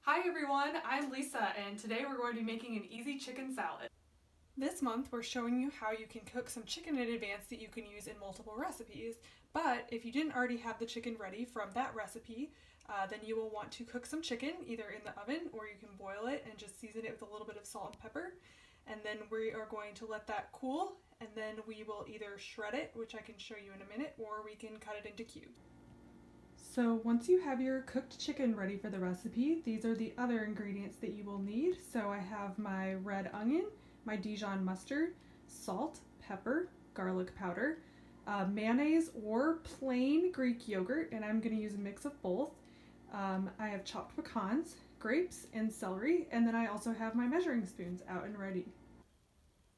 Hi everyone, I'm Lisa and today we're going to be making an easy chicken salad. This month we're showing you how you can cook some chicken in advance that you can use in multiple recipes, but if you didn't already have the chicken ready from that recipe, then you will want to cook some chicken either in the oven or you can boil it and just season it with a little bit of salt and pepper. And then we are going to let that cool and then we will either shred it, which I can show you in a minute, or we can cut it into cubes. So once you have your cooked chicken ready for the recipe, these are the other ingredients that you will need. So I have my red onion, my Dijon mustard, salt, pepper, garlic powder, mayonnaise or plain Greek yogurt, and I'm going to use a mix of both. I have chopped pecans, grapes, and celery, and then I also have my measuring spoons out and ready.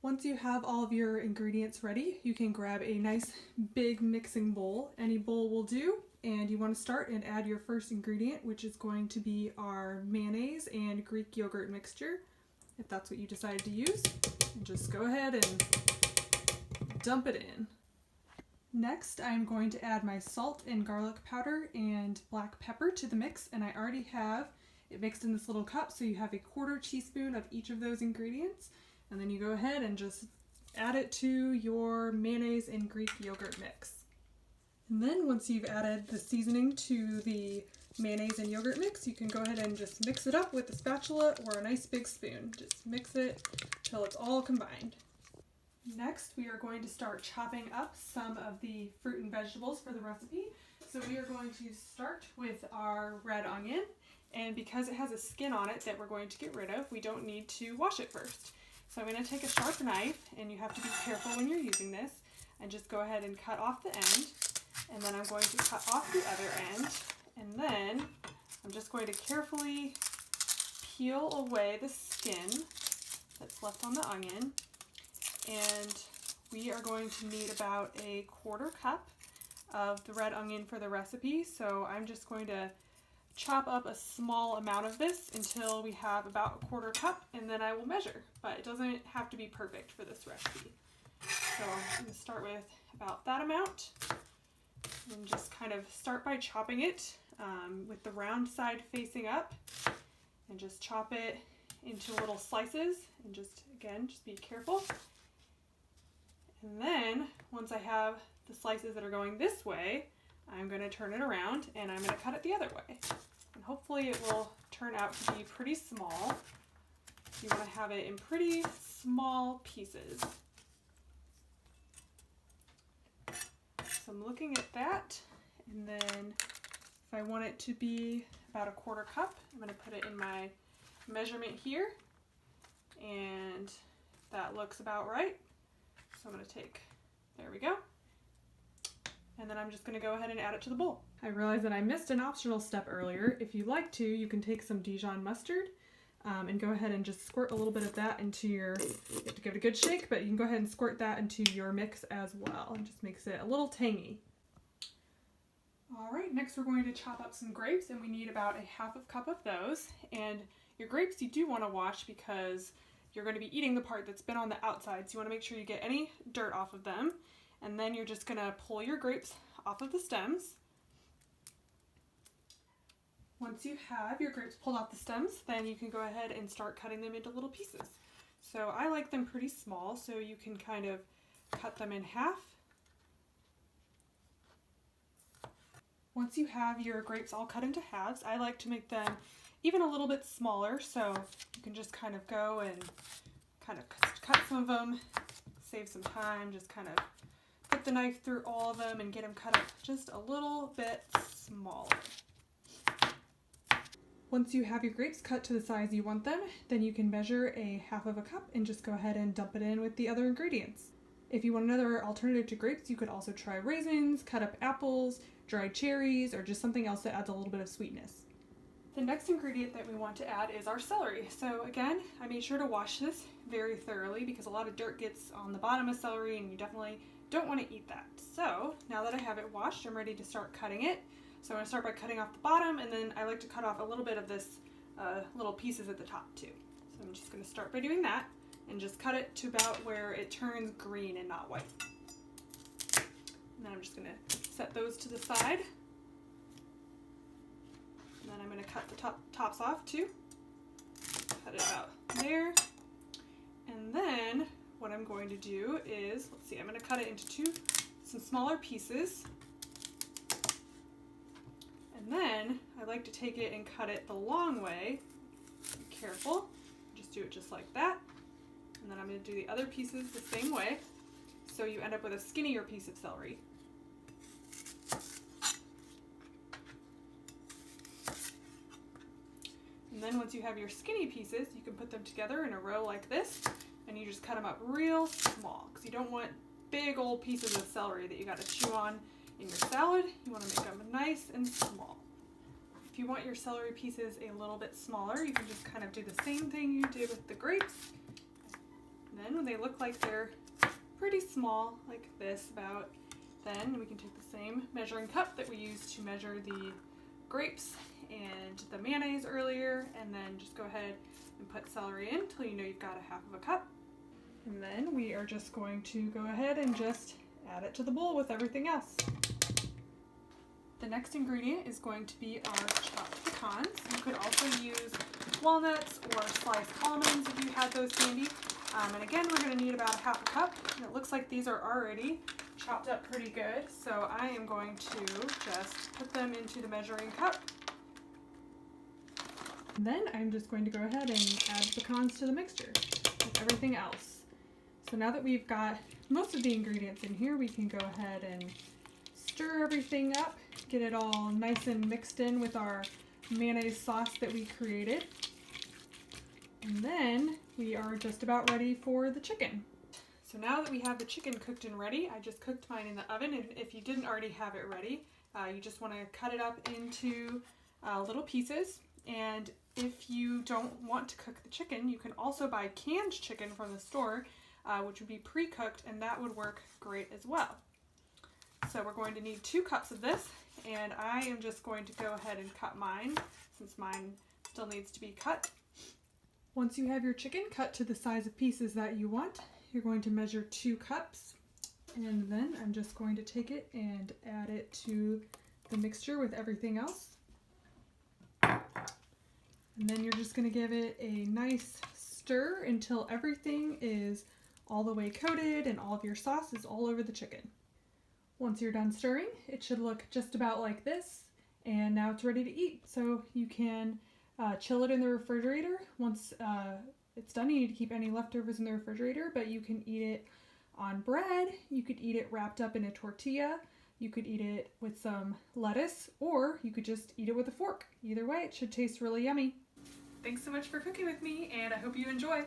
Once you have all of your ingredients ready, you can grab a nice big mixing bowl. Any bowl will do. And you want to start and add your first ingredient, which is going to be our mayonnaise and Greek yogurt mixture, if that's what you decided to use. And just go ahead and dump it in. Next, I'm going to add my salt and garlic powder and black pepper to the mix, and I already have it mixed in this little cup, so you have 1/4 teaspoon of each of those ingredients, and then you go ahead and just add it to your mayonnaise and Greek yogurt mix. And then once you've added the seasoning to the mayonnaise and yogurt mix, you can go ahead and just mix it up with a spatula or a nice big spoon. Just mix it till it's all combined. Next, we are going to start chopping up some of the fruit and vegetables for the recipe. So we are going to start with our red onion, and because it has a skin on it that we're going to get rid of, we don't need to wash it first. So I'm going to take a sharp knife, and you have to be careful when you're using this, and just go ahead and cut off the end. And then I'm going to cut off the other end, and then I'm just going to carefully peel away the skin that's left on the onion, and we are going to need about 1/4 cup of the red onion for the recipe, so I'm just going to chop up a small amount of this until we have about 1/4 cup, and then I will measure, but it doesn't have to be perfect for this recipe. So I'm going to start with about that amount. And just kind of start by chopping it with the round side facing up, and just chop it into little slices, and just be careful. And then once I have the slices that are going this way, I'm going to turn it around and I'm going to cut it the other way. And hopefully it will turn out to be pretty small. You want to have it in pretty small pieces. So I'm looking at that, and then if I want it to be about 1/4 cup, I'm going to put it in my measurement here, and that looks about right. So I'm going to there we go, and then I'm just going to go ahead and add it to the bowl. I realized that I missed an optional step earlier. If you'd like to, you can take some Dijon mustard and go ahead and just squirt a little bit of that into you have to give it a good shake, but you can go ahead and squirt that into your mix as well. It just makes it a little tangy. All right, next we're going to chop up some grapes, and we need about 1/2 cup of those. And your grapes you do want to wash because you're going to be eating the part that's been on the outside, so you want to make sure you get any dirt off of them. And then you're just going to pull your grapes off of the stems. Once you have your grapes pulled off the stems, then you can go ahead and start cutting them into little pieces. So I like them pretty small, so you can kind of cut them in half. Once you have your grapes all cut into halves, I like to make them even a little bit smaller, so you can just kind of go and kind of cut some of them, save some time, just kind of put the knife through all of them and get them cut up just a little bit smaller. Once you have your grapes cut to the size you want them, then you can measure 1/2 cup and just go ahead and dump it in with the other ingredients. If you want another alternative to grapes, you could also try raisins, cut up apples, dried cherries, or just something else that adds a little bit of sweetness. The next ingredient that we want to add is our celery. So again, I made sure to wash this very thoroughly because a lot of dirt gets on the bottom of celery and you definitely don't want to eat that. So now that I have it washed, I'm ready to start cutting it. So I'm going to start by cutting off the bottom, and then I like to cut off a little bit of this little pieces at the top too. So I'm just going to start by doing that and just cut it to about where it turns green and not white. And then I'm just going to set those to the side. And then I'm going to cut the tops off too. Cut it out there. And then what I'm going to do is, let's see, I'm going to cut it into some smaller pieces. And then I like to take it and cut it the long way. Be careful. Just do it just like that. And then I'm going to do the other pieces the same way. So you end up with a skinnier piece of celery. And then once you have your skinny pieces, you can put them together in a row like this, and you just cut them up real small, because you don't want big old pieces of celery that you got to chew on in your salad. You want to make them nice and small. If you want your celery pieces a little bit smaller, you can just kind of do the same thing you did with the grapes. And then when they look like they're pretty small, like this about, then we can take the same measuring cup that we used to measure the grapes and the mayonnaise earlier, and then just go ahead and put celery in until you know you've got a half of a cup. And then we are just going to go ahead and just add it to the bowl with everything else. The next ingredient is going to be our chopped pecans. You could also use walnuts or sliced almonds if you had those handy. And again, we're going to need about a half a cup. And it looks like these are already chopped up pretty good, so I am going to just put them into the measuring cup. And then I'm just going to go ahead and add pecans to the mixture with everything else. So now that we've got most of the ingredients in here, we can go ahead and stir everything up, get it all nice and mixed in with our mayonnaise sauce that we created. And then we are just about ready for the chicken. So now that we have the chicken cooked and ready, I just cooked mine in the oven, and if you didn't already have it ready, you just want to cut it up into little pieces. And if you don't want to cook the chicken, you can also buy canned chicken from the store, which would be pre-cooked, and that would work great as well. So we're going to need 2 cups of this, and I am just going to go ahead and cut mine, since mine still needs to be cut. Once you have your chicken cut to the size of pieces that you want, you're going to measure 2 cups, and then I'm just going to take it and add it to the mixture with everything else. And then you're just going to give it a nice stir until everything is all the way coated and all of your sauce is all over the chicken. Once you're done stirring, it should look just about like this, and now it's ready to eat. So you can chill it in the refrigerator. Once it's done, you need to keep any leftovers in the refrigerator, but you can eat it on bread, you could eat it wrapped up in a tortilla, you could eat it with some lettuce, or you could just eat it with a fork. Either way, it should taste really yummy. Thanks so much for cooking with me, and I hope you enjoy.